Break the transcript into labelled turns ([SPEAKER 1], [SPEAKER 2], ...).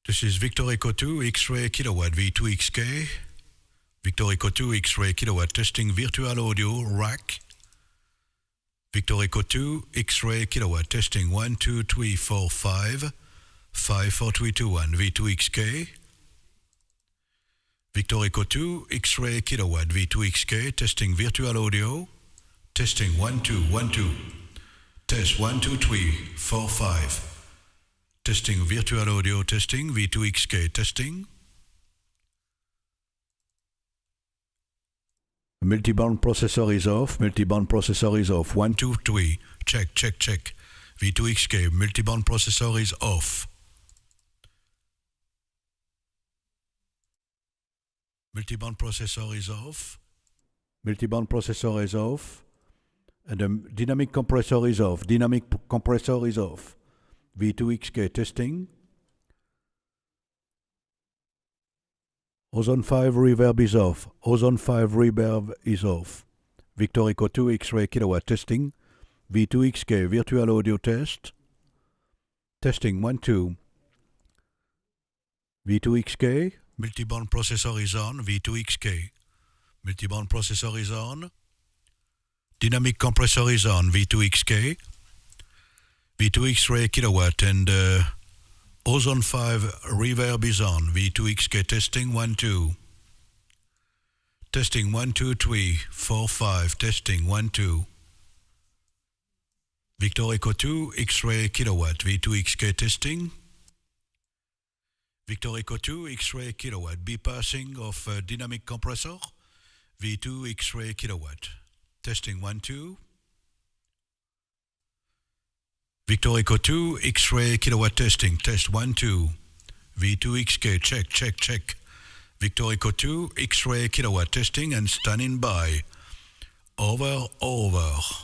[SPEAKER 1] This is Victor Echo 2 X-ray kilowatt VE2XK. Victor Echo 2 X-ray kilowatt testing virtual audio rack. Victor Echo 2 X-ray kilowatt testing 1, 2, 3, 4, 5. 5, 4, 3, 2, 1 VE2XK. Victor Echo 2 X-ray kilowatt VE2XK testing virtual audio. Testing 1, 2, 1, 2. Test 1, 2, 3, 4, 5. Testing virtual audio testing, VE2XK testing. Multiband processor is off, multiband processor is off. 1, 2, 3. Check, check, check. VE2XK, multiband processor is off. Multiband processor is off. Multiband processor is off. And the dynamic compressor is off. Dynamic compressor is off. VE2XK testing. Ozone 5 reverb is off. Ozone 5 reverb is off. Victor Echo 2 X-ray kilowatt testing. VE2XK virtual audio test. Testing 1, 2. VE2XK. Multiband processor is on. VE2XK. Multiband processor is on. Dynamic compressor is on. VE2XK. V2 X-ray kilowatt and Ozone 5 reverb is on. VE2XK testing 1, 2. Testing 1, 2, 3, 4, 5. Testing 1, 2. Victor Echo 2 X-ray kilowatt. VE2XK testing. Victor Echo 2 X-ray kilowatt. Bypassing of dynamic compressor. V2 X-ray kilowatt. Testing 1, 2. Victor Echo 2 X-ray kilowatt testing. Test 1, 2. VE2XK check, check, check. Victor Echo 2 X-ray kilowatt testing and standing by. Over, over.